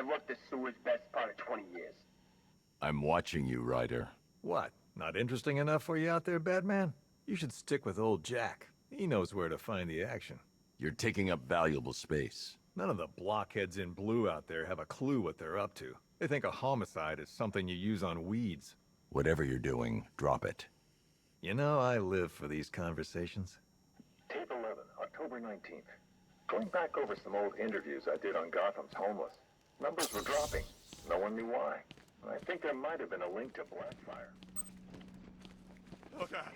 worked the sewers best part of 20 years. I'm watching you, Ryder. What? Not interesting enough for you out there, Batman? You should stick with old Jack. He knows where to find the action. You're taking up valuable space. None of the blockheads in blue out there have a clue what they're up to. They think a homicide is something you use on weeds. Whatever you're doing, drop it. You know, I live for these conversations. Tape 11, October 19th. Going back over some old interviews I did on Gotham's homeless. Numbers were dropping. No one knew why. I think there might have been a link to Blackfire. Look out!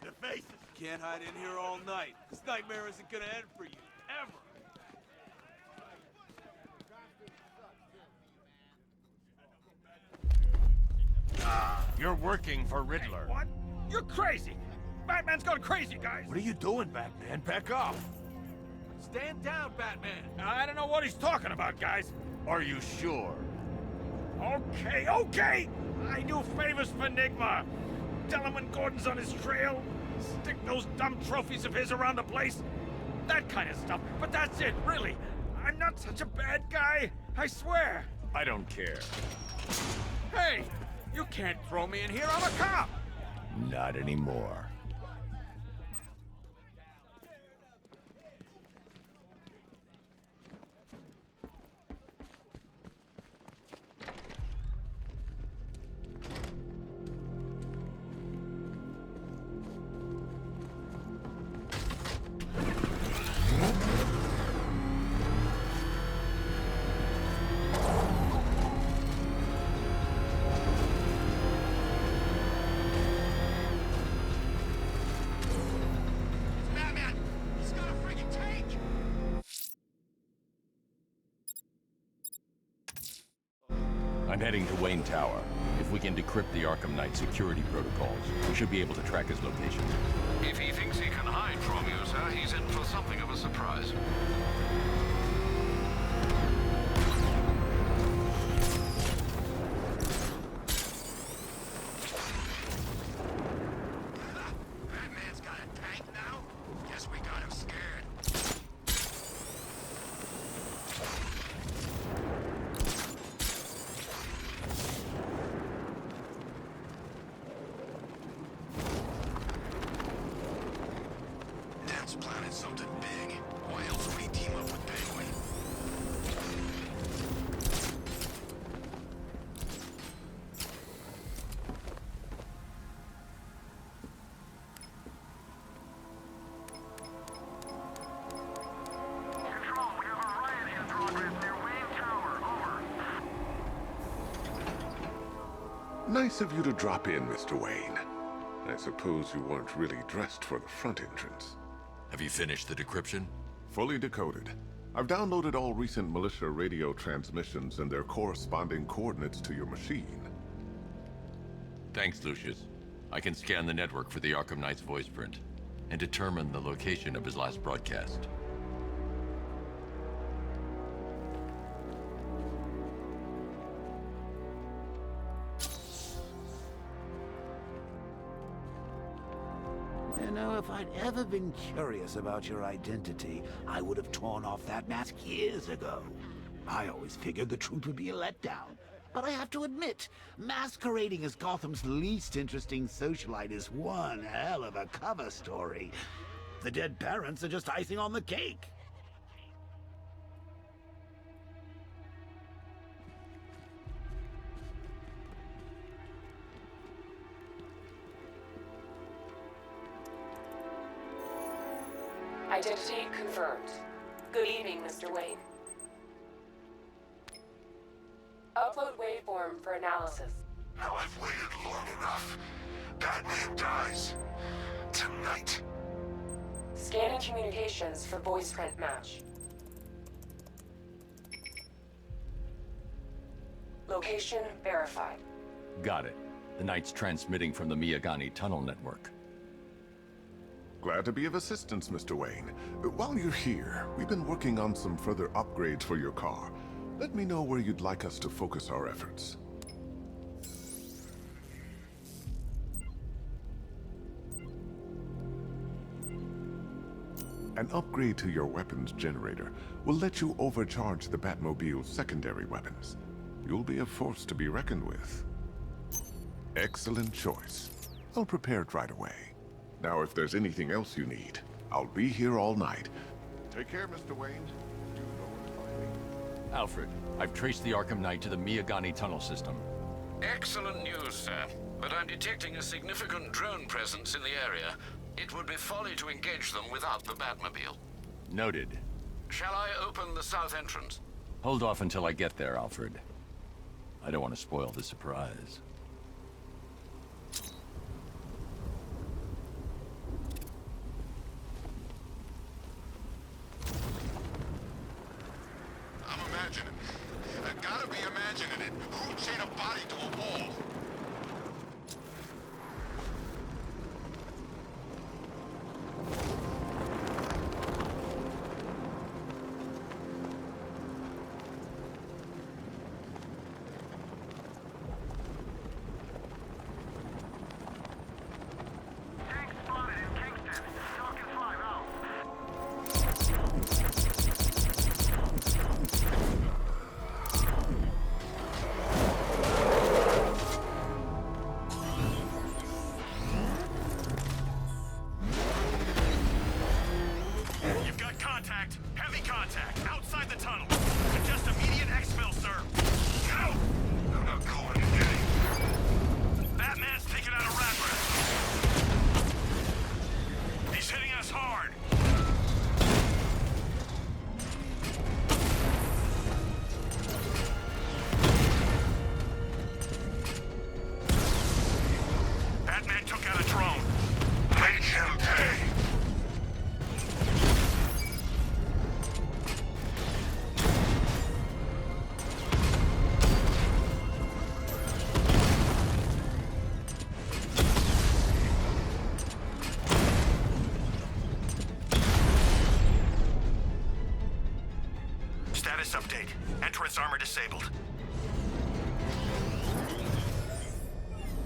The faces! Can't hide in here all night. This nightmare isn't gonna end for you, ever! You're working for Riddler. What? You're crazy! Batman's gone crazy, guys! What are you doing, Batman? Back off! Stand down, Batman! I don't know what he's talking about, guys. Are you sure? Okay, okay! I do favors for Enigma. Tell him when Gordon's on his trail. Stick those dumb trophies of his around the place. That kind of stuff. But that's it, really. I'm not such a bad guy. I swear. I don't care. Hey! You can't throw me in here. I'm a cop! Not anymore. I'm heading to Wayne Tower. If we can decrypt the Arkham Knight security protocols, we should be able to track his location. If he thinks he can hide from you, sir, he's in for something of a surprise. Batman's got a tank now? Guess we got him scared. Planning something big. Why else would he team up with Penguin? Control, we have a riot in progress near Wayne Tower. Over. Nice of you to drop in, Mr. Wayne. I suppose you weren't really dressed for the front entrance. Have you finished the decryption? Fully decoded. I've downloaded all recent militia radio transmissions and their corresponding coordinates to your machine. Thanks, Lucius. I can scan the network for the Arkham Knight's voice print and determine the location of his last broadcast. You know, if I'd ever been curious about your identity, I would have torn off that mask years ago. I always figured the truth would be a letdown. But I have to admit, masquerading as Gotham's least interesting socialite is one hell of a cover story. The dead parents are just icing on the cake. Identity confirmed. Good evening, Mr. Wayne. Upload waveform for analysis. Now I've waited long enough. Batman dies. Tonight. Scanning communications for voice print match. Location verified. Got it. The Knight's transmitting from the Miyagani tunnel network. Glad to be of assistance, Mr. Wayne. While you're here, we've been working on some further upgrades for your car. Let me know where you'd like us to focus our efforts. An upgrade to your weapons generator will let you overcharge the Batmobile's secondary weapons. You'll be a force to be reckoned with. Excellent choice. I'll prepare it right away. Now, if there's anything else you need, I'll be here all night. Take care, Mr. Wayne. You know where to find me. Alfred, I've traced the Arkham Knight to the Miyagani tunnel system. Excellent news, sir. But I'm detecting a significant drone presence in the area. It would be folly to engage them without the Batmobile. Noted. Shall I open the south entrance? Hold off until I get there, Alfred. I don't want to spoil the surprise. I'm imagining. I gotta be imagining it. Who'd chain a body to a wall? Tank spotted in Kingston. Falcon 5 out. You've got contact. Heavy contact. Outside the tunnel. Just immediate exfil, sir. Go! I'm not going to get him. Batman's taking out a rapper. He's hitting us hard. Batman took out a drone. Make him pay. Status update. Entrance armor disabled.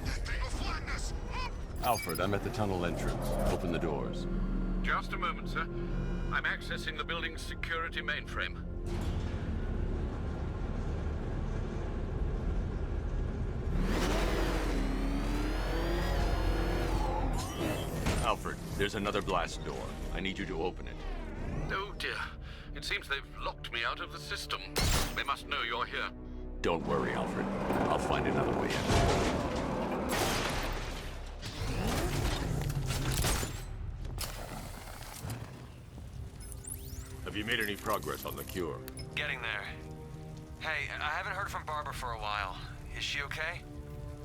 They will flatten us. Alfred, I'm at the tunnel entrance. Open the doors. Just a moment, sir. I'm accessing the building's security mainframe. Alfred, there's another blast door. I need you to open it. Oh dear. It seems they've locked me out of the system. They must know you're here. Don't worry, Alfred. I'll find another way in. Have you made any progress on the cure? Getting there. Hey, I haven't heard from Barbara for a while. Is she okay?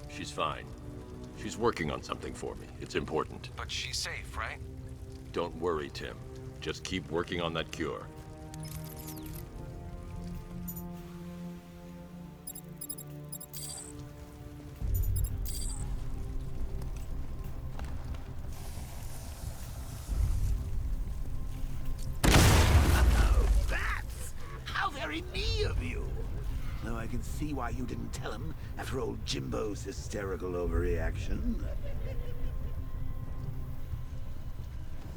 She's fine. She's working on something for me. It's important. But she's safe, right? Don't worry, Tim. Just keep working on that cure. How very me of you! Though I can see why you didn't tell him after old Jimbo's hysterical overreaction.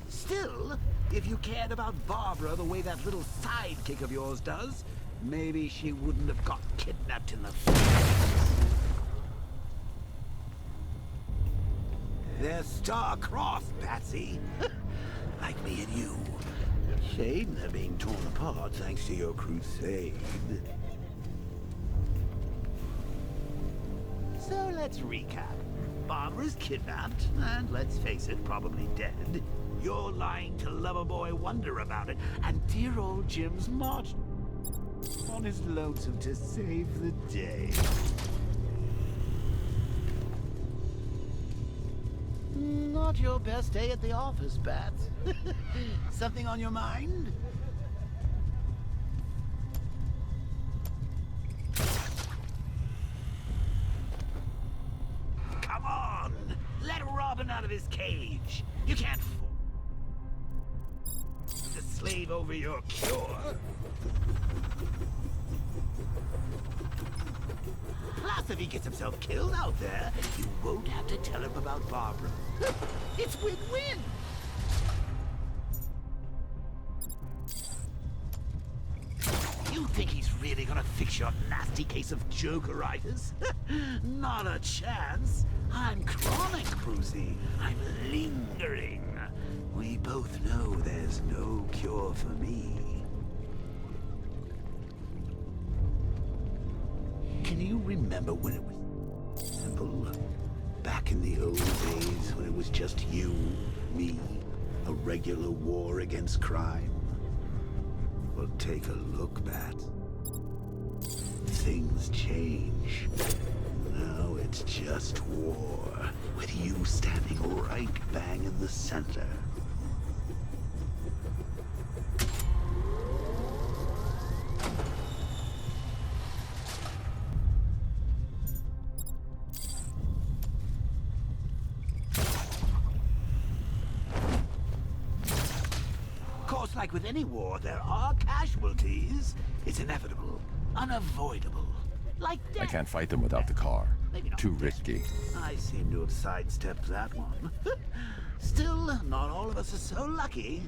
Still, if you cared about Barbara the way that little sidekick of yours does, maybe she wouldn't have got kidnapped in the first. They're star-crossed, Patsy. Like me and you. Shame they're being torn apart thanks to your crusade. So let's recap. Barbara's kidnapped, and let's face it, probably dead. You're lying to Loverboy Wonder about it, and dear old Jim's marched on his lonesome to save the day. Not your best day at the office, Bats. Something on your mind? Come on! Let Robin out of his cage! You can't to slave over your cure. Plus, if he gets himself killed out there, you won't have to tell him about Barbara. It's win-win! fix your nasty case of Jokeritis? Not a chance. I'm chronic, Brucey. I'm lingering. We both know there's no cure for me. Can you remember when it was simple? Back in the old days when it was just you, me, a regular war against crime? Well, take a look, Bat. Things change. Now it's just war, with you standing right bang in the center. Of course, like with any war, there are casualties. It's inevitable, unavoidable. Like death. I can't fight them without the car. Too risky. I seem to have sidestepped that one. Still, not all of us are so lucky.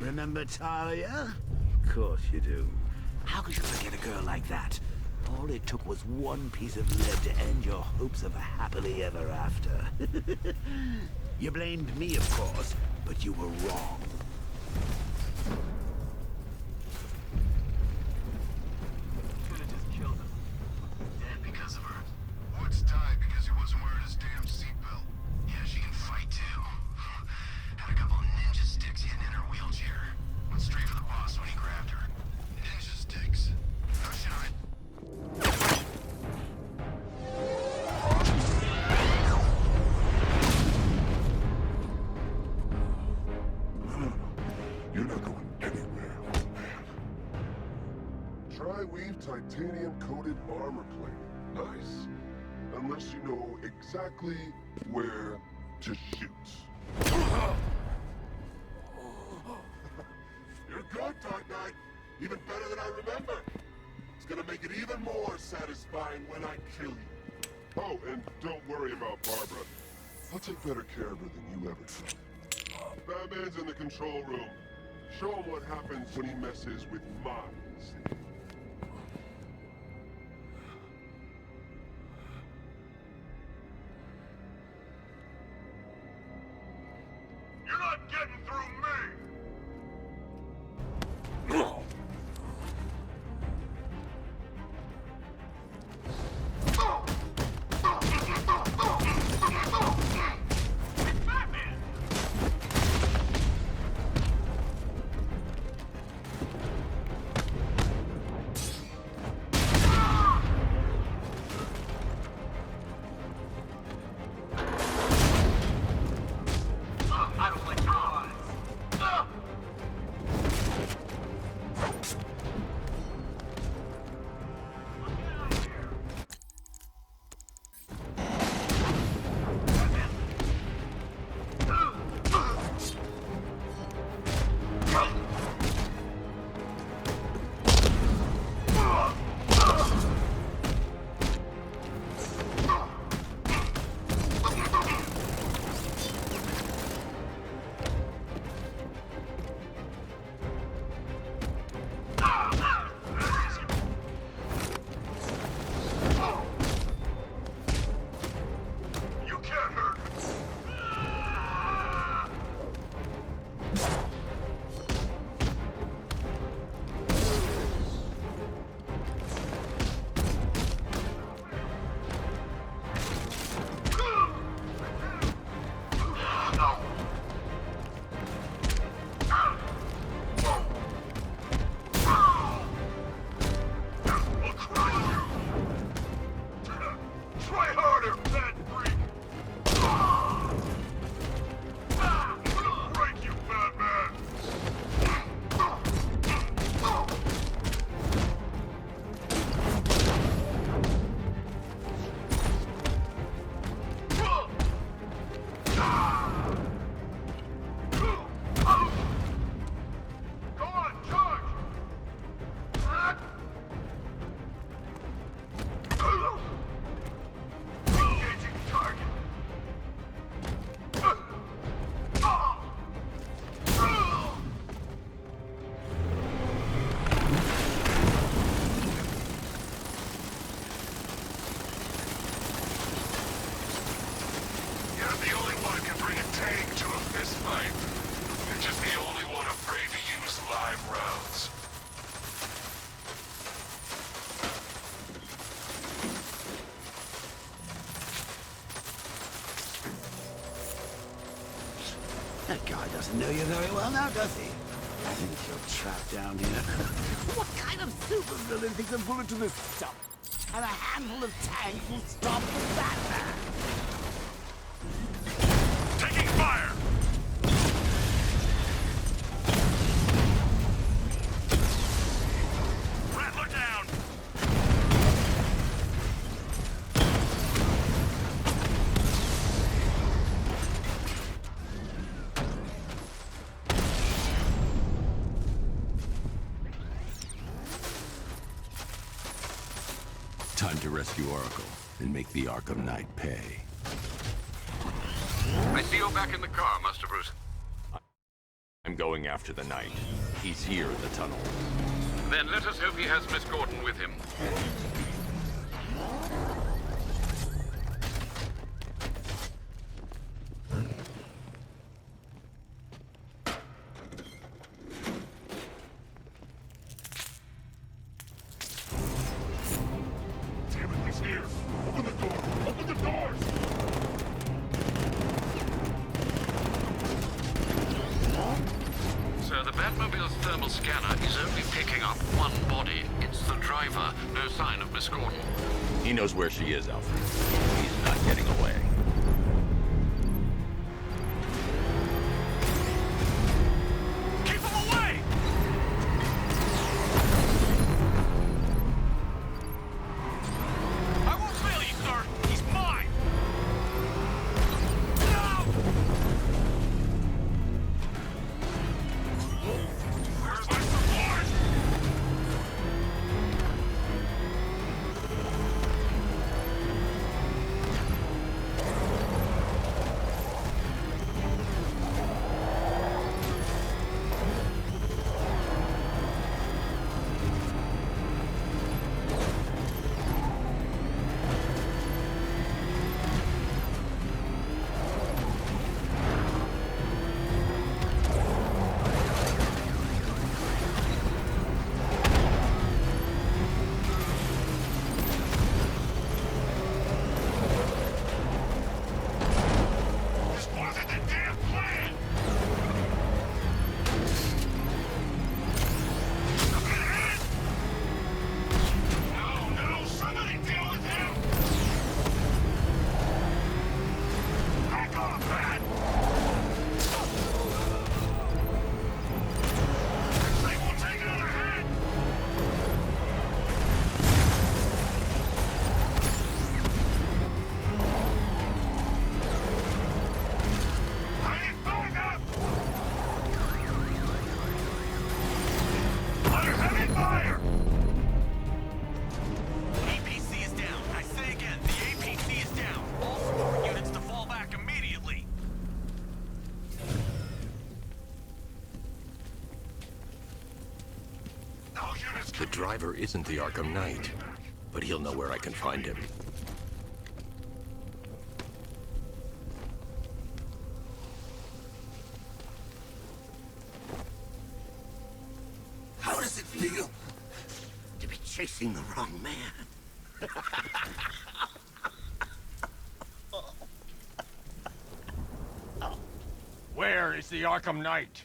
Remember Talia? Of course you do. How could you forget a girl like that? All it took was one piece of lead to end your hopes of a happily ever after. You blamed me, of course, but you were wrong. Could've just killed him. Dead because of her. Woods died because he wasn't wearing his damn seatbelt. Yeah, she can fight too. Had a couple of ninja sticks hidden in her wheelchair. Went straight for the boss when he grabbed her. Ninja sticks. How should I... You're not going anywhere, old man. Tri-weave titanium-coated armor plate. Nice. Unless you know exactly where to shoot. You're good, Dark Knight. Even better than I remember. It's gonna make it even more satisfying when I kill you. Oh, and don't worry about Barbara. I'll take better care of her than you ever could. Batman's in the control room. Show him what happens when he messes with mine. You're not getting through me! know you very well now, does he? I think you're trapped down here. What kind of supervillain thinks a bullet to the stomach and a handful of tanks will stop the Batman? Taking fire! Rattler down! Time to rescue Oracle and make the Arkham Knight pay. I see you're back in the car, Master Bruce. I'm going after the Knight. He's here in the tunnel. Then let us hope he has Miss Gordon with him. Damn it, he's here! Open the door! Open the doors! Sir, the Batmobile's thermal scanner is only picking up one body. It's the driver. No sign of Miss Gordon. He knows where she is, Alfred. He's not getting away. Keep him away! I won't fail you, sir! He's mine! No! Where's my support? This wasn't the damn plan! Look ahead! No, somebody deal with him! Back off, man! This thing will take another hit! I need backup! Under heavy fire! APC is down. I say again, the APC is down. All support units to fall back immediately. All units The driver isn't the Arkham Knight, but he'll know where I can find him. How does it feel to be chasing the wrong man? Where is the Arkham Knight?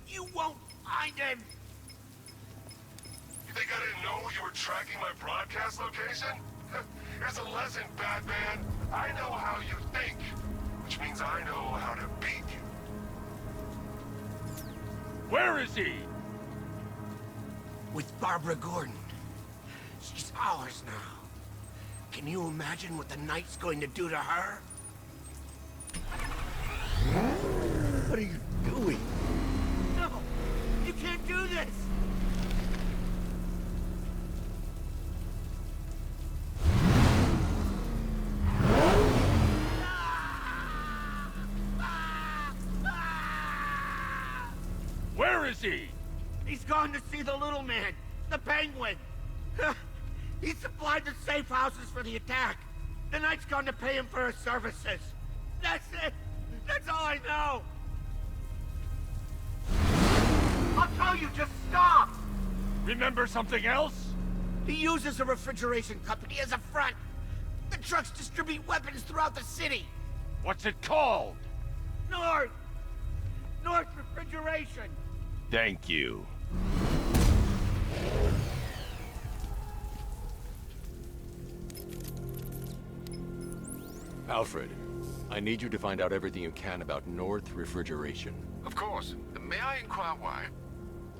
You won't find him! You think I didn't know you were tracking my broadcast location? Here's a lesson, Batman. I know how you think, which means I know how to beat you. Where is he? With Barbara Gordon. She's ours now. Can you imagine what the Knight's going to do to her? What are you doing? No! You can't do this! Where is he? He's gone to see the little man, the Penguin. He supplied the safe houses for the attack. The Knight's gone to pay him for his services. That's it. That's all I know. I'll tell you, just stop. Remember something else? He uses a refrigeration company as a front. The trucks distribute weapons throughout the city. What's it called? North. North Refrigeration! Thank you. Alfred, I need you to find out everything you can about North Refrigeration. Of course. May I inquire why?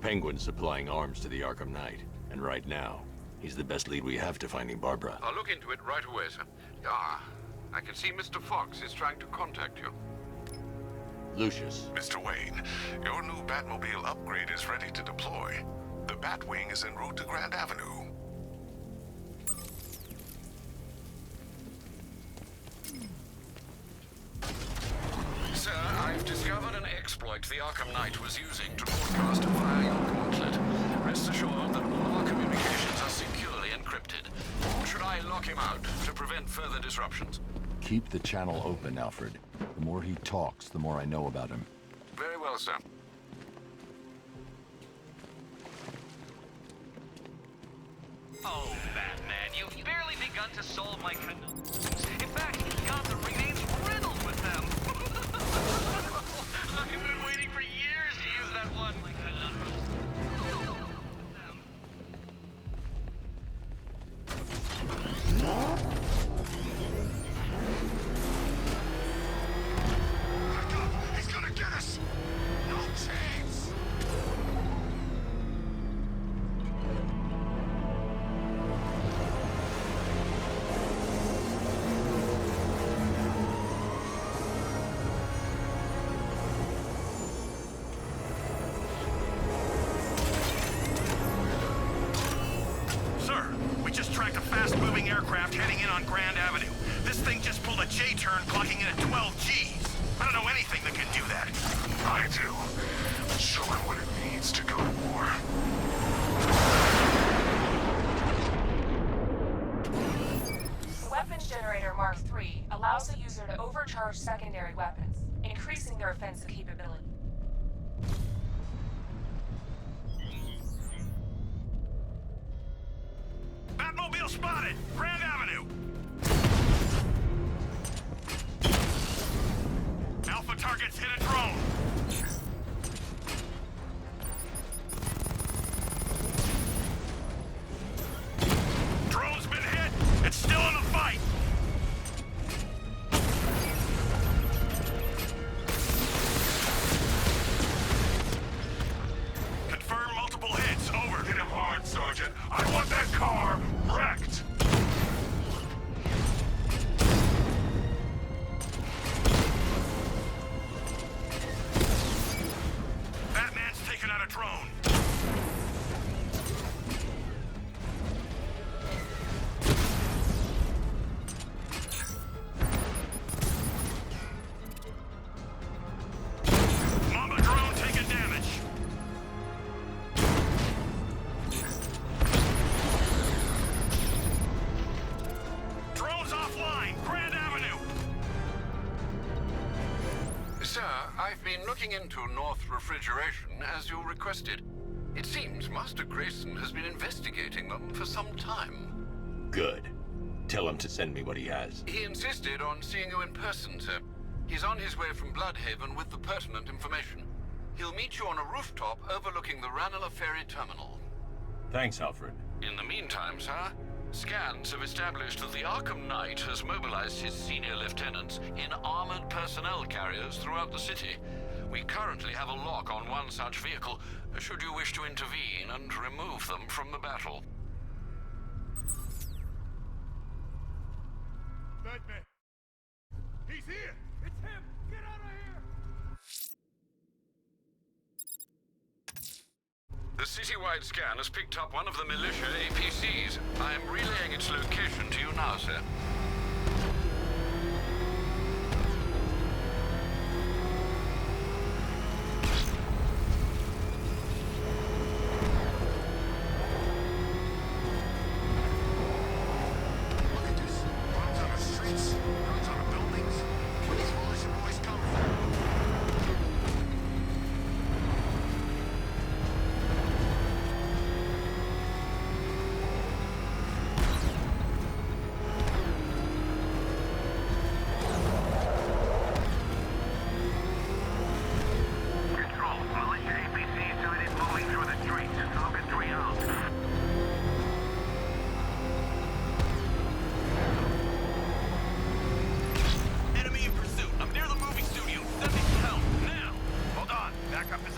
Penguin's supplying arms to the Arkham Knight, and right now, he's the best lead we have to finding Barbara. I'll look into it right away, sir. Ah, I can see Mr. Fox is trying to contact you. Lucius. Mr. Wayne, your new Batmobile upgrade is ready to deploy. The Batwing is en route to Grand Avenue. Sir, I've discovered an exploit the Arkham Knight was using to broadcast via your gauntlet. Rest assured that all our communications are securely encrypted. Should I lock him out to prevent further disruptions? Keep the channel open, Alfred. The more he talks, the more I know about him. Very well, sir. Oh, Batman, you've barely begun to solve my conundrum. In fact, Gotham remains riddled with them. I've been waiting for years to use that one. He's gonna get us! No chance! Sir, we just tracked a fast-moving aircraft heading in on Grand Avenue. This thing just pulled a J-turn, clocking in at 12 Gs. I don't know anything that can do that. I do. Show him what it means to go to war. The Weapons Generator Mark III allows the user to overcharge secondary weapons, increasing their offensive capability. Batmobile spotted! Grand Avenue! Alpha targets hit a drone! Drone's been hit! It's still in the fight! Confirm multiple hits, over. Hit him hard, Sergeant. I want that car wrecked. Batman's taken out a drone. Mama drone taking damage. Drone's offline. Grand Avenue. Sir, I've been looking into North Refrigeration as you requested. It seems Master Grayson has been investigating them for some time. Good. Tell him to send me what he has. He insisted on seeing you in person, sir. He's on his way from Bloodhaven with the pertinent information. He'll meet you on a rooftop overlooking the Ranelagh Ferry Terminal. Thanks, Alfred. In the meantime, sir, scans have established that the Arkham Knight has mobilized his senior lieutenants in armored personnel carriers throughout the city. We currently have a lock on one such vehicle, should you wish to intervene and remove them from the battle. Batman! He's here! It's him! Get out of here! The citywide scan has picked up one of the militia APCs. I am relaying its location to you now, sir. Look at this. Bombs on the streets, guns on the buildings. Where these militia boys come from?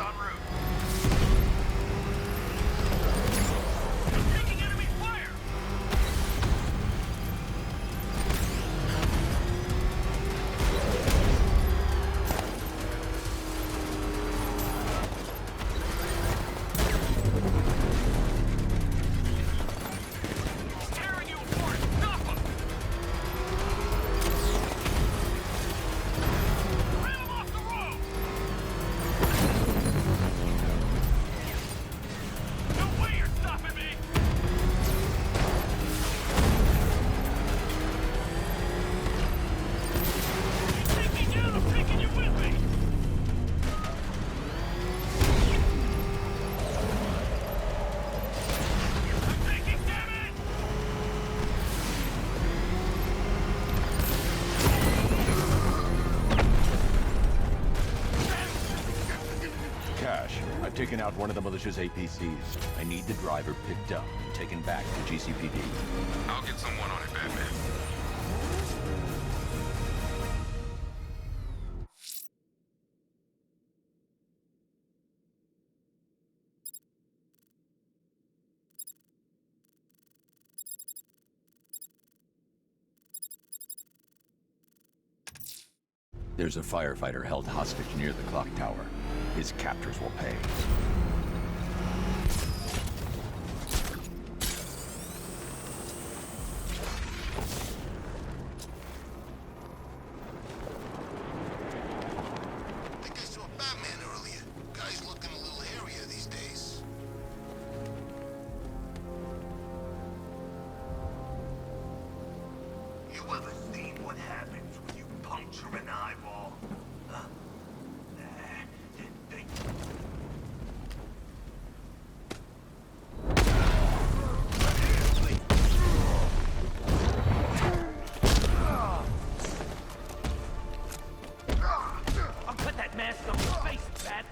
en route. Taking enemy fire! Tearing you apart! Stop him! Ram him off the road! No way you're stopping me! You take me down, I'm taking you with me! I'm taking damage! Cash, I've taken out one of the militia's APCs. I need the driver picked up and taken back to GCPD. I'll get someone on it, Batman. There's a firefighter held hostage near the clock tower. His captors will pay. I think I saw Batman earlier. Guy's looking a little hairier these days. You ever seen what happens when you puncture an eyeball? Huh? Didn't think. I'll put that mask on your face, Bat!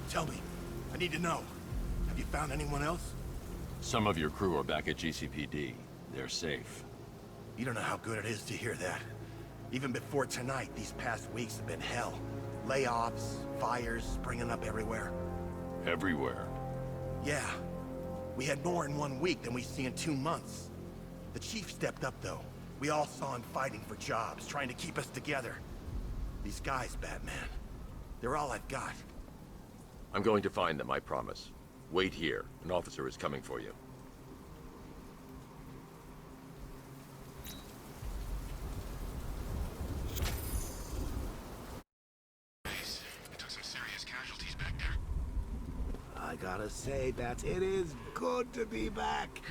Tell me. I need to know. Have you found anyone else? Some of your crew are back at GCPD. They're safe. You don't know how good it is to hear that. Even before tonight, these past weeks have been hell. Layoffs, fires springing up everywhere. Everywhere. Yeah. We had more in 1 week than we see in 2 months. The chief stepped up, though. We all saw him fighting for jobs, trying to keep us together. These guys, Batman, they're all I've got. I'm going to find them, I promise. Wait here. An officer is coming for you. We took some serious casualties back there. I gotta say, Bats, it is good to be back.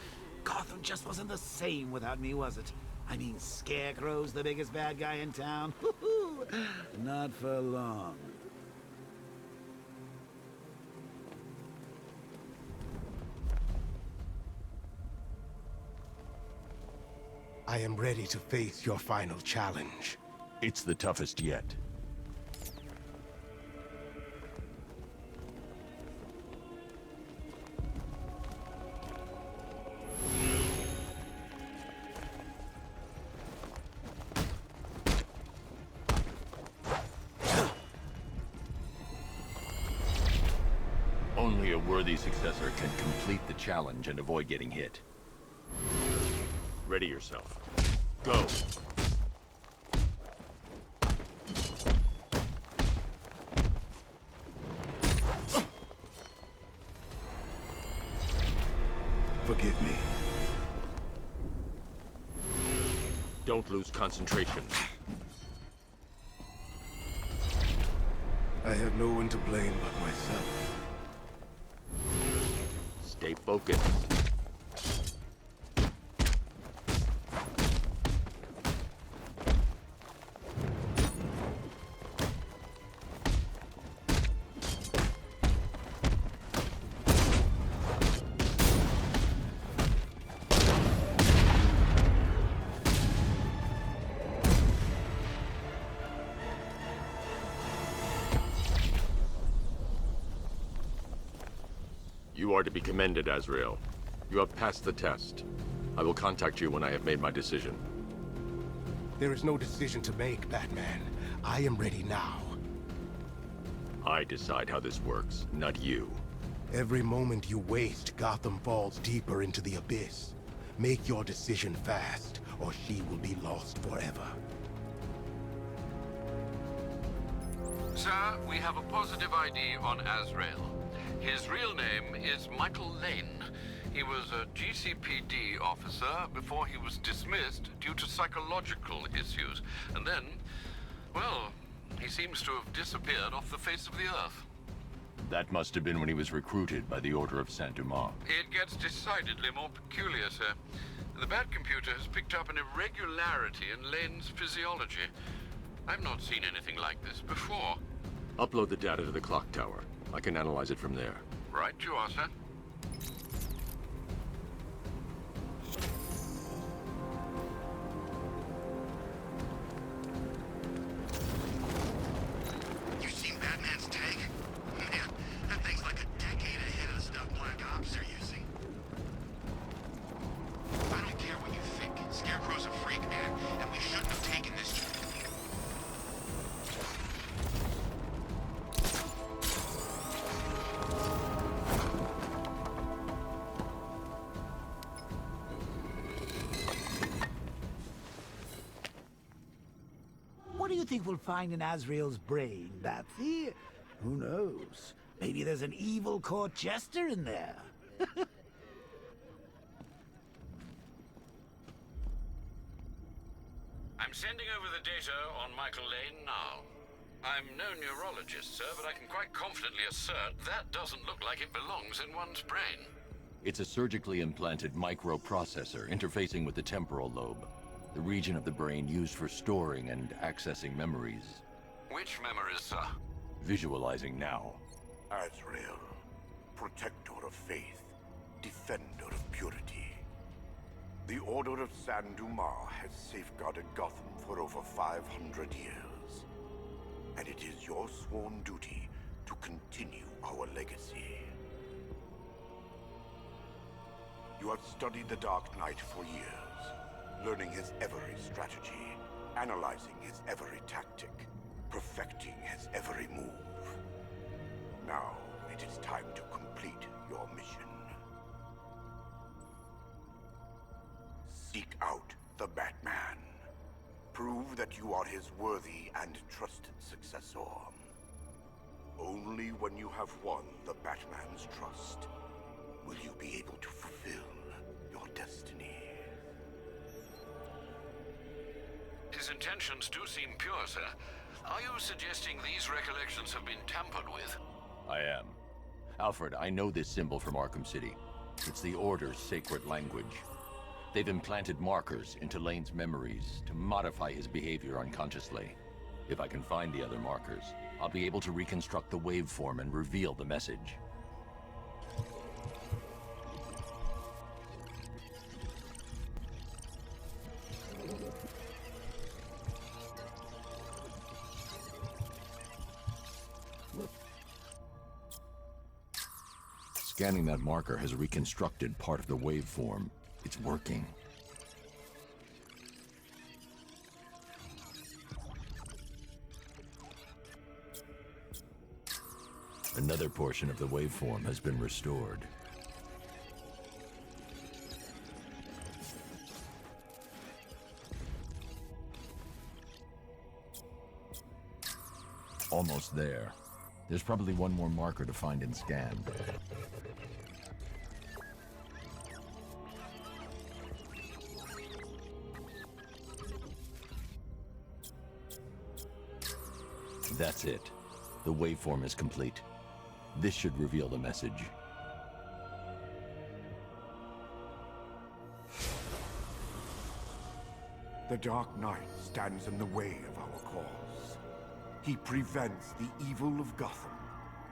Gotham just wasn't the same without me, was it? I mean, Scarecrow's the biggest bad guy in town. Not for long. I am ready to face your final challenge. It's the toughest yet. Only a worthy successor can complete the challenge and avoid getting hit. Ready yourself. Go! Forgive me. Don't lose concentration. I have no one to blame but myself. Stay focused. You are to be commended, Azrael. You have passed the test. I will contact you when I have made my decision. There is no decision to make, Batman. I am ready now. I decide how this works, not you. Every moment you waste, Gotham falls deeper into the abyss. Make your decision fast, or she will be lost forever. Sir, we have a positive ID on Azrael. His real name is Michael Lane. He was a GCPD officer before he was dismissed due to psychological issues. And then, well, he seems to have disappeared off the face of the earth. That must have been when he was recruited by the Order of Saint-Dumas. It gets decidedly more peculiar, sir. The Bat computer has picked up an irregularity in Lane's physiology. I've not seen anything like this before. Upload the data to the clock tower. I can analyze it from there. Right you are, sir. You seen Batman's tank? Man, that thing's like a decade ahead of the stuff Black Ops are using. I don't care what you think. Scarecrow's a freak, man, and we shouldn't have taken this. What do you think we'll find in Azrael's brain, Batsy? Who knows? Maybe there's an evil court jester in there. I'm sending over the data on Michael Lane now. I'm no neurologist, sir, but I can quite confidently assert that doesn't look like it belongs in one's brain. It's a surgically implanted microprocessor interfacing with the temporal lobe, the region of the brain used for storing and accessing memories. Which memories, sir? Visualizing now. Azrael, protector of faith, defender of purity. The Order of Saint-Dumas has safeguarded Gotham for over 500 years. And it is your sworn duty to continue our legacy. You have studied the Dark Knight for years, learning his every strategy, analyzing his every tactic, perfecting his every move. Now, it is time to complete your mission. Seek out the Batman. Prove that you are his worthy and trusted successor. Only when you have won the Batman's trust will you be able to fulfill your destiny. His intentions do seem pure, sir. Are you suggesting these recollections have been tampered with? I am. Alfred, I know this symbol from Arkham City. It's the Order's sacred language. They've implanted markers into Lane's memories to modify his behavior unconsciously. If I can find the other markers, I'll be able to reconstruct the waveform and reveal the message. Scanning that marker has reconstructed part of the waveform. It's working. Another portion of the waveform has been restored. Almost there. There's probably one more marker to find and scan. That's it. The waveform is complete. This should reveal the message. The Dark Knight stands in the way of our cause. He prevents the evil of Gotham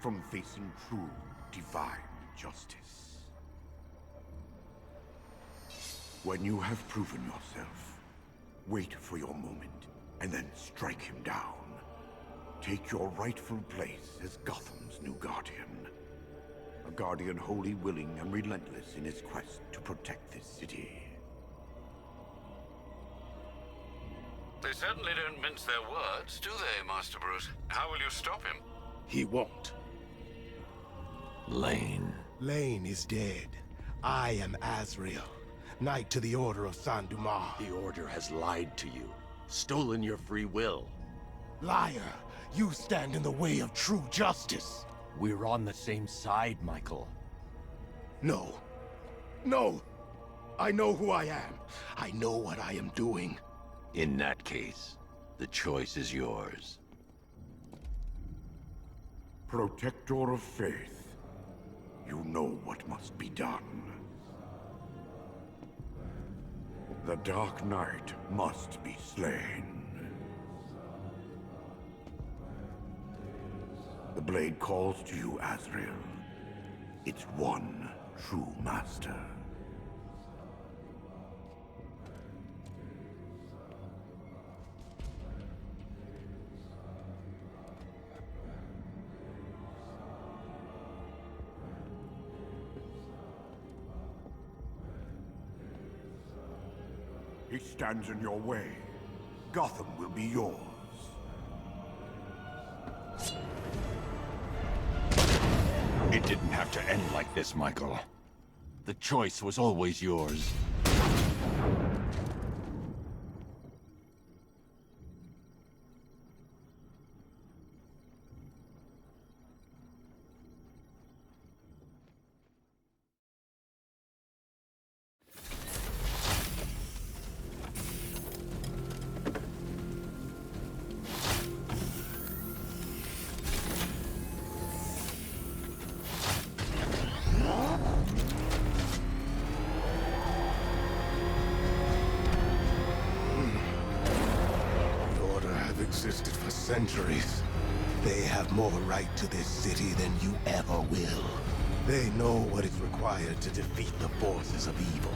from facing true, divine justice. When you have proven yourself, wait for your moment, and then strike him down. Take your rightful place as Gotham's new guardian. A guardian wholly willing and relentless in his quest to protect this city. They certainly don't mince their words, do they, Master Bruce? How will you stop him? He won't. Lane. Lane is dead. I am Azrael, Knight to the Order of Saint Dumas. The Order has lied to you, stolen your free will. Liar! You stand in the way of true justice. We're on the same side, Michael. No. No! I know who I am. I know what I am doing. In that case, the choice is yours. Protector of faith, you know what must be done. The Dark Knight must be slain. The blade calls to you, Azrael. Its one true master. He stands in your way. Gotham will be yours. It didn't have to end like this, Michael. The choice was always yours. Existed for centuries. They have more right to this city than you ever will. They know what is required to defeat the forces of evil.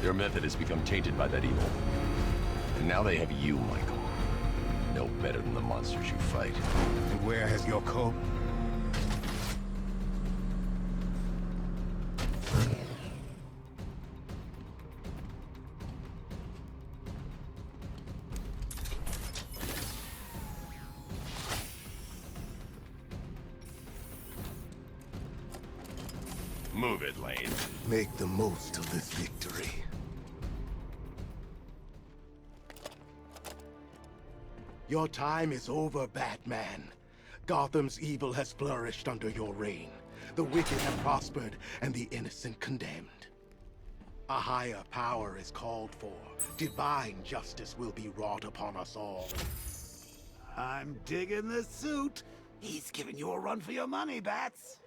Their method has become tainted by that evil. And now they have you, Michael. No better than the monsters you fight. And where has your coat? Move it, Lane. Make the most of this victory. Your time is over, Batman. Gotham's evil has flourished under your reign. The wicked have prospered, and the innocent condemned. A higher power is called for. Divine justice will be wrought upon us all. I'm digging the suit. He's giving you a run for your money, Bats.